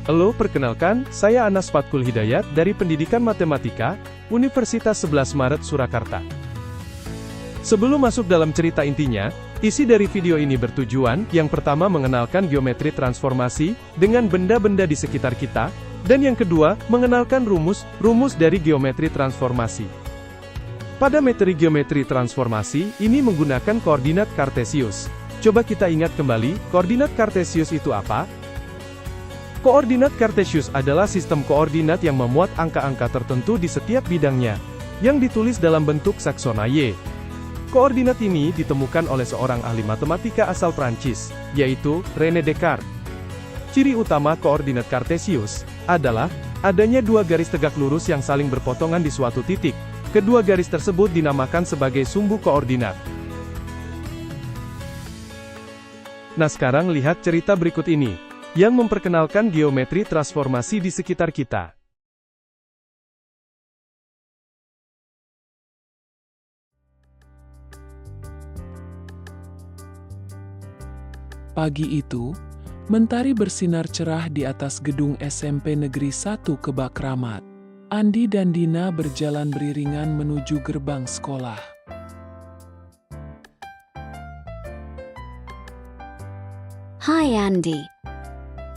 Halo, perkenalkan, saya Anas Fatkul Hidayat dari Pendidikan Matematika, Universitas 11 Maret Surakarta. Sebelum masuk dalam cerita intinya, isi dari video ini bertujuan, yang pertama mengenalkan geometri transformasi, dengan benda-benda di sekitar kita, dan yang kedua, mengenalkan rumus dari geometri transformasi. Pada materi geometri transformasi, ini menggunakan koordinat Kartesius. Coba kita ingat kembali, koordinat Kartesius itu apa? Koordinat Kartesius adalah sistem koordinat yang memuat angka-angka tertentu di setiap bidangnya, yang ditulis dalam bentuk saksona Y. Koordinat ini ditemukan oleh seorang ahli matematika asal Prancis, yaitu René Descartes. Ciri utama koordinat Kartesius adalah adanya dua garis tegak lurus yang saling berpotongan di suatu titik. Kedua garis tersebut dinamakan sebagai sumbu koordinat. Nah, sekarang lihat cerita berikut ini, yang memperkenalkan geometri transformasi di sekitar kita. Pagi itu, mentari bersinar cerah di atas gedung SMP Negeri 1 Kebak Kramat. Andi dan Dina berjalan beriringan menuju gerbang sekolah. Hai Andi.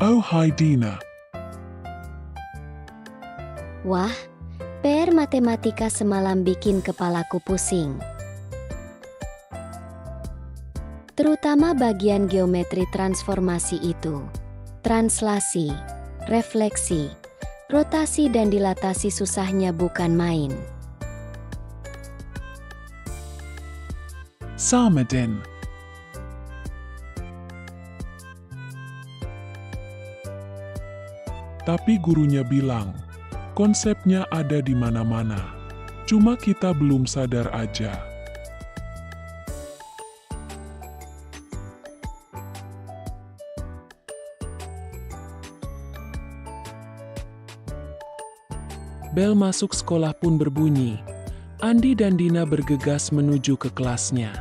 Oh hai Dina, Wah, PR matematika semalam bikin kepalaku pusing. Terutama bagian geometri transformasi itu. Translasi, refleksi, rotasi dan dilatasi susahnya bukan main. sama Den. Tapi gurunya bilang, konsepnya ada di mana-mana. Cuma kita belum sadar aja. Bel masuk sekolah pun berbunyi. Andi dan Dina bergegas menuju ke kelasnya.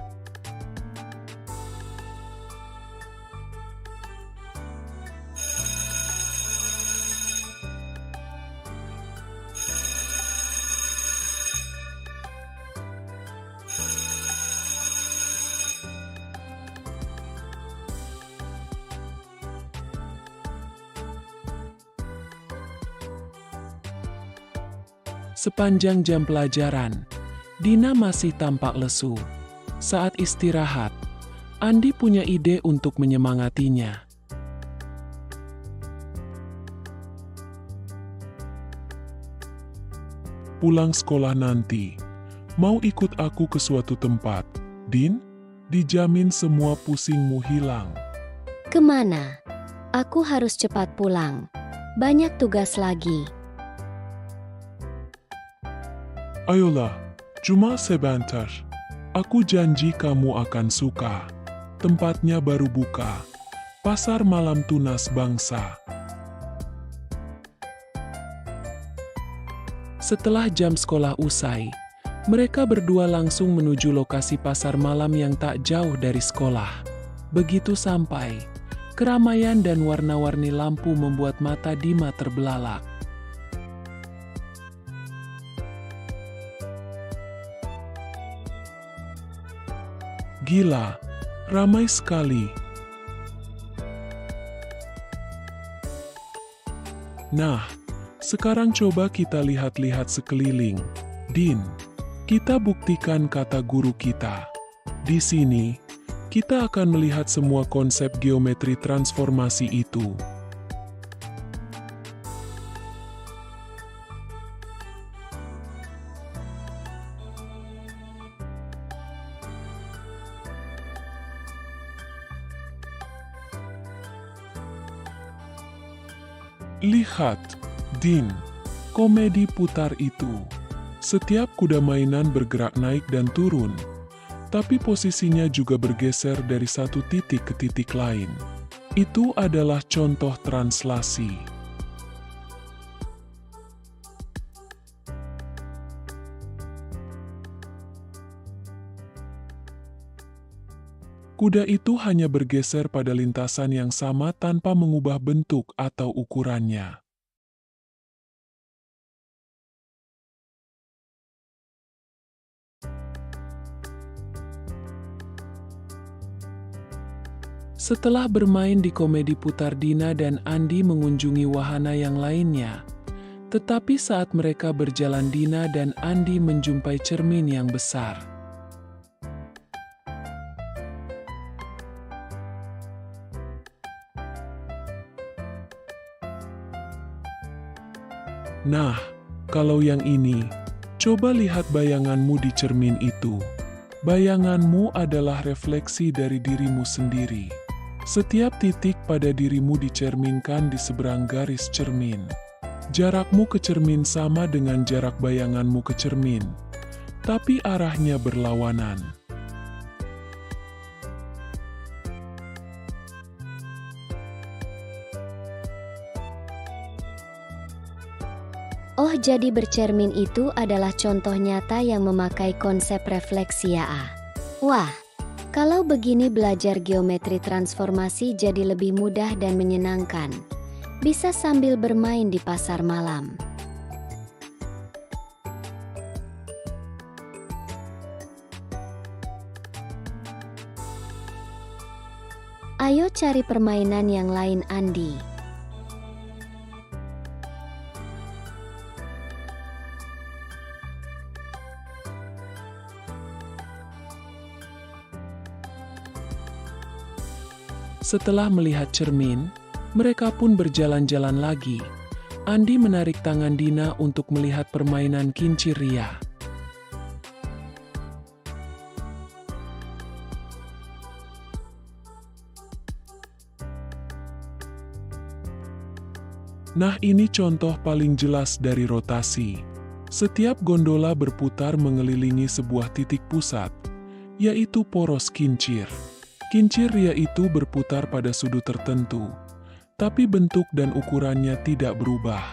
Sepanjang jam pelajaran, Dina masih tampak lesu. Saat istirahat, Andi punya ide untuk menyemangatinya. Pulang sekolah nanti, mau ikut aku ke suatu tempat, Din? Dijamin semua pusingmu hilang. Kemana? Aku harus cepat pulang. Banyak tugas lagi. Ayolah, cuma sebentar. Aku janji kamu akan suka. Tempatnya baru buka. Pasar Malam Tunas Bangsa. Setelah jam sekolah usai, mereka berdua langsung menuju lokasi pasar malam yang tak jauh dari sekolah. Begitu sampai, keramaian dan warna-warni lampu membuat mata Dima terbelalak. Gila, ramai sekali. Nah, sekarang coba kita lihat-lihat sekeliling. Din, kita buktikan kata guru kita. Di sini, kita akan melihat semua konsep geometri transformasi itu. Lihat, Din, komedi putar itu. Setiap kuda mainan bergerak naik dan turun, tapi posisinya juga bergeser dari satu titik ke titik lain. Itu adalah contoh translasi. Kuda itu hanya bergeser pada lintasan yang sama tanpa mengubah bentuk atau ukurannya. Setelah bermain di komedi putar, Dina dan Andi mengunjungi wahana yang lainnya. Tetapi saat mereka berjalan, Dina dan Andi menjumpai cermin yang besar. Nah, kalau yang ini, coba lihat bayanganmu di cermin itu. Bayanganmu adalah refleksi dari dirimu sendiri. Setiap titik pada dirimu dicerminkan di seberang garis cermin. Jarakmu ke cermin sama dengan jarak bayanganmu ke cermin, tapi arahnya berlawanan. Oh, jadi bercermin itu adalah contoh nyata yang memakai konsep refleksi ya. Wah, kalau begini belajar geometri transformasi jadi lebih mudah dan menyenangkan. Bisa sambil bermain di pasar malam. Ayo cari permainan yang lain, Andi. Setelah melihat cermin, mereka pun berjalan-jalan lagi. Andi menarik tangan Dina untuk melihat permainan kincir ria. Nah, ini contoh paling jelas dari rotasi. Setiap gondola berputar mengelilingi sebuah titik pusat, yaitu poros kincir. Kincir ria itu berputar pada sudut tertentu, tapi bentuk dan ukurannya tidak berubah.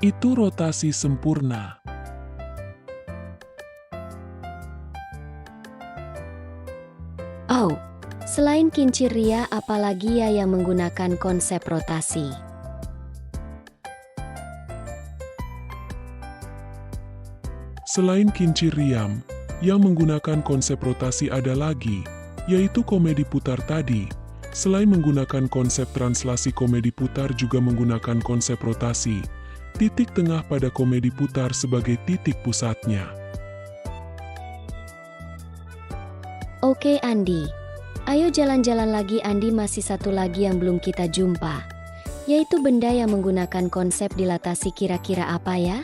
Itu rotasi sempurna. Oh, selain kincir ria, apalagi ya yang menggunakan konsep rotasi? Selain kincir riam, yang menggunakan konsep rotasi ada lagi, yaitu komedi putar tadi. Selain menggunakan konsep translasi, komedi putar juga menggunakan konsep rotasi. Titik tengah pada komedi putar sebagai titik pusatnya. Oke Andi, ayo jalan-jalan lagi. Andi, masih satu lagi yang belum kita jumpa, yaitu benda yang menggunakan konsep dilatasi. Kira-kira apa ya?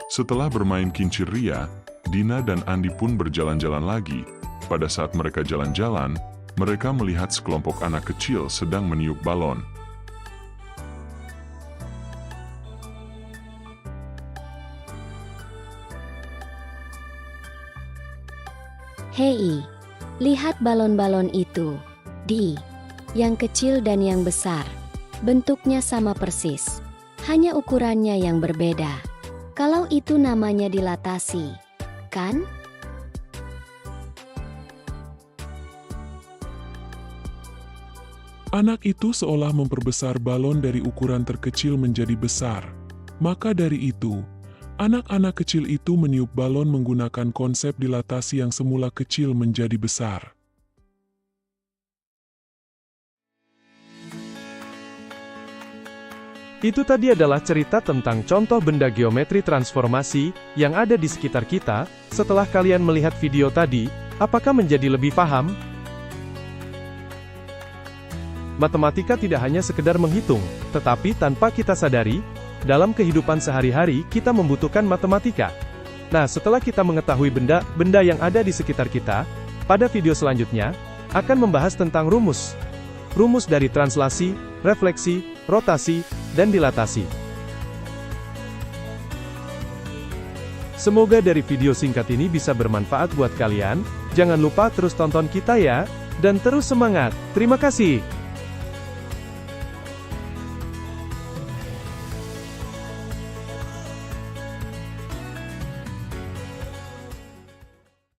Setelah bermain kincir ria, Dina dan Andi pun berjalan-jalan lagi. Pada saat mereka jalan-jalan, mereka melihat sekelompok anak kecil sedang meniup balon. Hei, lihat balon-balon itu. Yang kecil dan yang besar. Bentuknya sama persis, hanya ukurannya yang berbeda. Kalau itu namanya dilatasi, kan? Anak itu seolah memperbesar balon dari ukuran terkecil menjadi besar. Maka dari itu, anak-anak kecil itu meniup balon menggunakan konsep dilatasi yang semula kecil menjadi besar. Itu tadi adalah cerita tentang contoh benda geometri transformasi yang ada di sekitar kita. Setelah kalian melihat video tadi, apakah menjadi lebih paham? Matematika tidak hanya sekedar menghitung, tetapi tanpa kita sadari, dalam kehidupan sehari-hari kita membutuhkan matematika. Nah, setelah kita mengetahui benda yang ada di sekitar kita, pada video selanjutnya akan membahas tentang rumus dari translasi, refleksi, rotasi, dan dilatasi. Semoga dari video singkat ini bisa bermanfaat buat kalian. Jangan lupa terus tonton kita ya, dan terus semangat. Terima kasih.